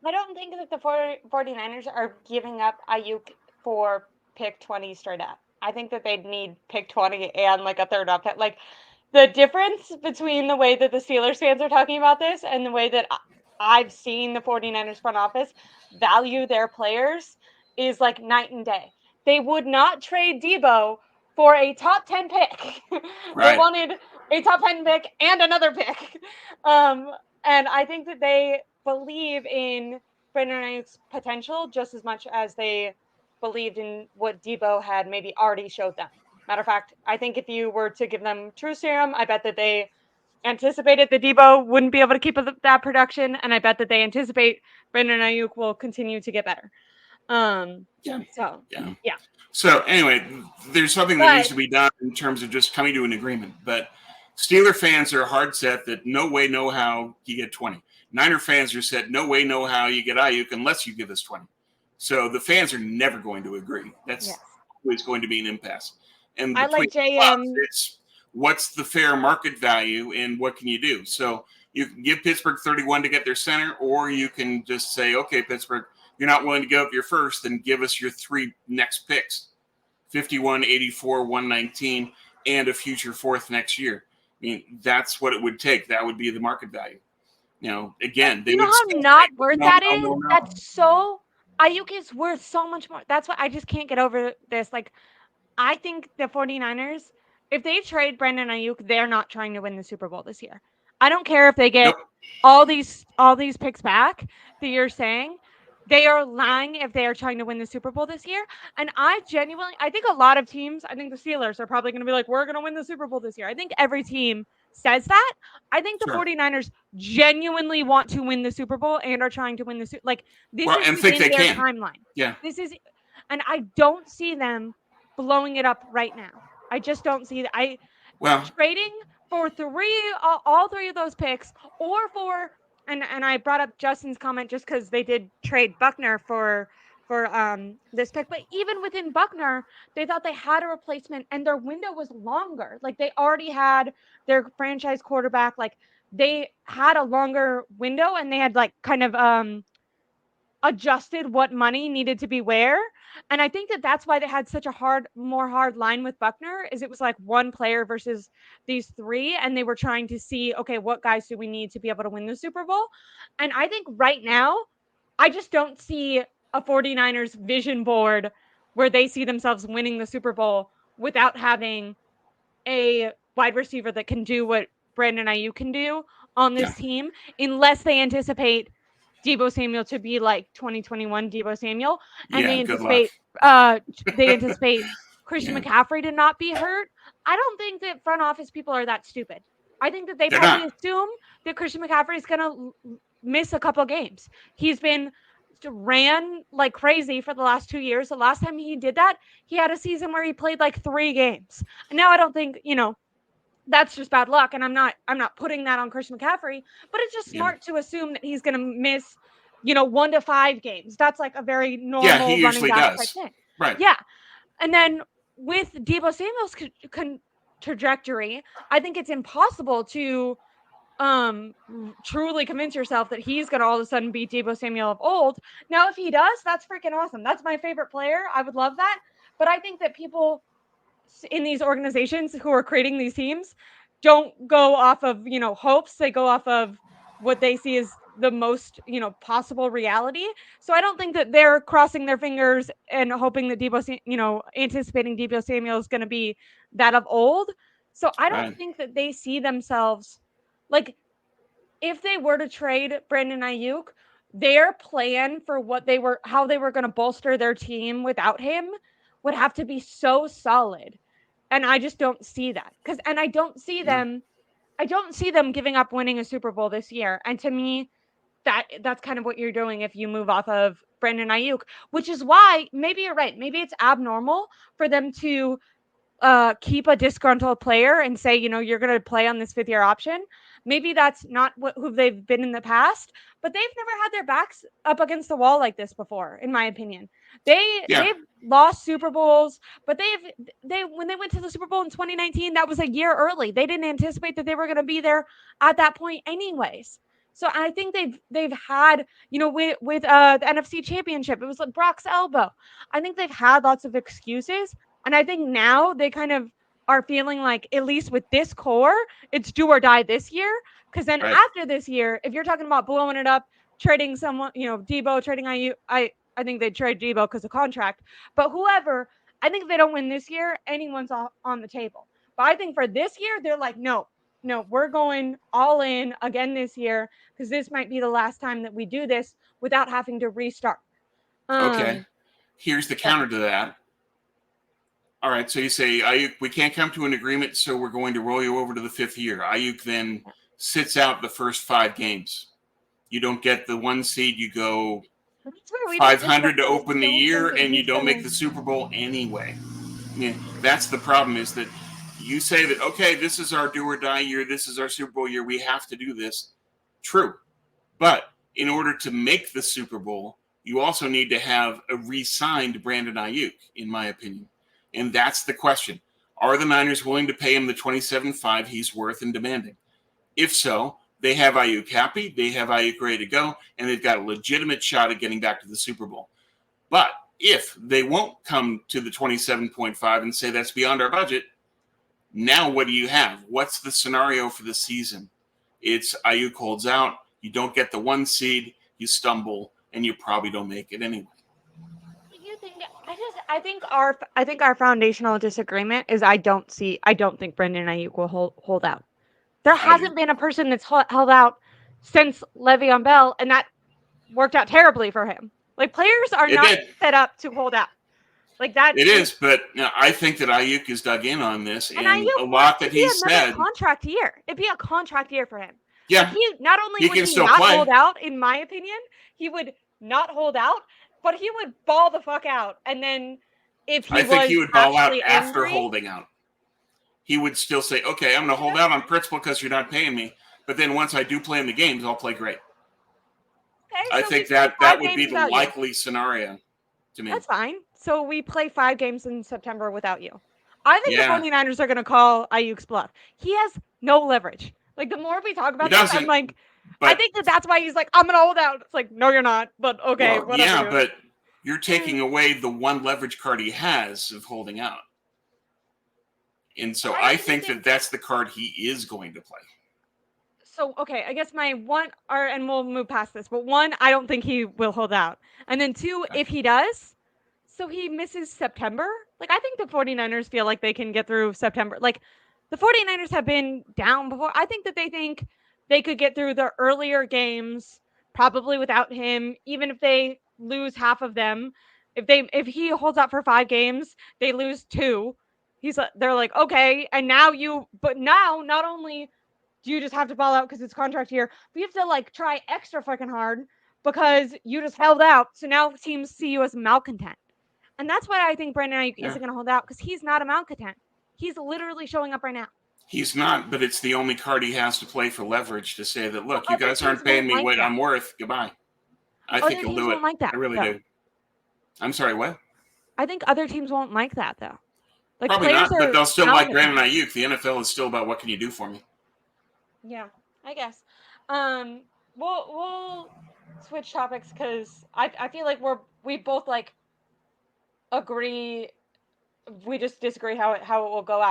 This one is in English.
I don't think that the 49ers are giving up Ayuk for pick 20 straight up. I think that they'd need pick 20 and like a third up. Like the difference between the way that the Steelers fans are talking about this and the way that I've seen the 49ers front office value their players is like night and day. They would not trade Debo for a top 10 pick. They Right. wanted a top 10 pick and another pick. Um, and I think that they believe in Brandon Aiyuk's potential just as much as they believed in what Debo had maybe already showed them. Matter of fact, I think if you were to give them true serum, I bet that they anticipated that Debo wouldn't be able to keep that production, and I bet that they anticipate Brandon Aiyuk will continue to get better. Um, Yeah. so Yeah. yeah, So anyway, there's something that needs but to be done in terms of just coming to an agreement. But Steeler fans are hard set that no way, no how you get 20. Niner fans are set no way, no how you get Ayuk unless you give us 20. So the fans are never going to agree. That's yes, always going to be an impasse. And I between like clubs, JM. it's what's the fair market value and what can you do? So you can give Pittsburgh 31 to get their center, or you can just say, okay, Pittsburgh, you're not willing to give up your first, then give us your three next picks 51, 84, 119, and a future fourth next year. I mean, that's what it would take. That would be the market value. Again, they You know would how still not say worth no, that no, is? no, no. That's so Ayuk is worth so much more. That's what I just can't get over this. Like I think the 49ers, if they trade Brandon Aiyuk, they're not trying to win the Super Bowl this year. I don't care if they Nope. get all these picks back that you're saying. They are lying if they are trying to win the Super Bowl this year. And I think a lot of teams, I think the Steelers are probably going to be like, we're going to win the Super Bowl this year. I think every team says that. I think the Sure. 49ers genuinely want to win the Super Bowl and are trying to win the Super like this Well, is and think within they their can. timeline. Yeah. This is and I don't see them blowing it up right now. I just don't see that. I Well, trading for all three of those picks, or for and I brought up Justin's comment just because they did trade Buckner for this pick, but even within Buckner, they thought they had a replacement and their window was longer. Like they already had their franchise quarterback. Like they had a longer window and they had like kind of adjusted what money needed to be where. And I think that that's why they had such a more hard line with Buckner is it was like one player versus these three. And they were trying to see, okay, what guys do we need to be able to win the Super Bowl? And I think right now, I just don't see a 49ers vision board where they see themselves winning the Super Bowl without having a wide receiver that can do what Brandon Aiyuk can do on yeah. this team, unless they anticipate Debo Samuel to be like 2021 Debo Samuel, and Yeah. Good luck. they anticipate Christian Yeah. McCaffrey to not be hurt. I don't think that front office people are that stupid. I think that they They're probably not. assume that Christian McCaffrey is going to miss a couple games. He's been ran like crazy for the last 2 years. The last time he did that, he had a season where he played like 3 games. And now I don't think, that's just bad luck. And I'm not putting that on Christian McCaffrey, but it's just Yeah. smart to assume that he's gonna miss, 1 to 5 games. That's like a very Yeah. He normal running usually back type does. thing. Right. Yeah. And then with Debo Samuel's trajectory, I think it's impossible to truly convince yourself that he's going to all of a sudden beat Debo Samuel of old. Now if he does, that's freaking awesome. That's my favorite player. I would love that. But I think that people in these organizations who are creating these teams don't go off of, hopes. They go off of what they see as the most, possible reality. So I don't think that they're crossing their fingers and hoping that anticipating Debo Samuel is going to be that of old. So I don't Right. think that they see themselves like if they were to trade Brandon Aiyuk, their plan for how they were going to bolster their team without him would have to be so solid. And I just don't see that. And Yeah. I don't see them giving up winning a Super Bowl this year. And to me, that's kind of what you're doing if you move off of Brandon Aiyuk, which is why maybe you're right. Maybe it's abnormal for them to keep a disgruntled player and say, you're going to play on this 5th year option. Maybe that's not who they've been in the past, but they've never had their backs up against the wall like this before, in my opinion. Yeah. They've lost Super Bowls, but they when they went to the Super Bowl in 2019, that was a year early. They didn't anticipate that they were going to be there at that point anyways. So I think they've had, with the NFC Championship, it was like Brock's elbow. I think they've had lots of excuses, and I think now they kind of are feeling like, at least with this core, it's do or die this year. Because then Right. after this year, if you're talking about blowing it up, trading someone, Debo, trading Aiyuk, I think they'd trade Debo because of contract. But whoever, I think if they don't win this year, anyone's on the table. But I think for this year, they're like, no, we're going all in again this year because this might be the last time that we do this without having to restart. Okay. Here's the Yeah. counter to that. All right, so you say, Ayuk, we can't come to an agreement, so we're going to roll you over to the 5th year. Ayuk then sits out the first 5 games. You don't get the 1 seed. You go 500 to open the year, and you don't make the Super Bowl anyway. Yeah, that's the problem, is that you say that, okay, this is our do or die year, this is our Super Bowl year, we have to do this. True. But in order to make the Super Bowl, you also need to have a re-signed Brandon Aiyuk, in my opinion. And that's the question. Are the Niners willing to pay him the $27.5 he's worth and demanding? If so, they have Aiyuk happy, they have Aiyuk ready to go, and they've got a legitimate shot at getting back to the Super Bowl. But if they won't come to the 27.5 and say that's beyond our budget, now what do you have? What's the scenario for the season? It's Aiyuk holds out, you don't get the 1 seed, you stumble, and you probably don't make it anyway. I think our foundational disagreement is I don't think Brandon Aiyuk will hold out. There hasn't been a person that's held out since Le'Veon Bell, and that worked out terribly for him. Like, players are not set up to hold out. Like that. It is, but I think that Aiyuk is dug in on this, and Aiyuk, a lot that he said. Contract year. It'd be a contract year for him. Yeah, like he not only would he not hold out, in my opinion, he would not hold out, but he would ball the fuck out. And then if he I think he would ball out after angry, holding out. He would still say, okay, I'm going to hold out on principle because you're not paying me. But then once I do play in the games, I'll play great. Okay, I think that would be the likely scenario to me. That's fine. So we play 5 games in September without you. I think the 49ers are going to call Aiyuk's bluff. He has no leverage. Like, the more we talk about this, I'm like, I think that's why he's like, I'm going to hold out. It's like, no, you're not. But okay, whatever. Yeah, but you're taking away the one leverage card he has of holding out. And so I think that that's the card he is going to play. So, okay, I guess my one, and we'll move past this, but 1, I don't think he will hold out. And then 2, if he does, so he misses September. Like, I think the 49ers feel like they can get through September. Like, the 49ers have been down before. I think that they think they could get through the earlier games, probably without him, even if they lose half of them. If he holds out for 5 games, they lose 2. They're like, okay, and now not only do you just have to ball out because it's contract year, but you have to like try extra fucking hard because you just held out. So now teams see you as malcontent. And that's why I think Brandon Aiyuk isn't going to hold out, because he's not a malcontent. He's literally showing up right now. He's not, but it's the only card he has to play for leverage to say that, look, you guys aren't paying me what I'm worth. Goodbye. I think he'll do it. Like that, I really do. I'm sorry, what? I think other teams won't like that, though. Like, probably not, but they'll still like Brandon Aiyuk. The NFL is still about what can you do for me. Yeah, I guess. We'll switch topics because I feel like we both like agree. We just disagree how it will go out.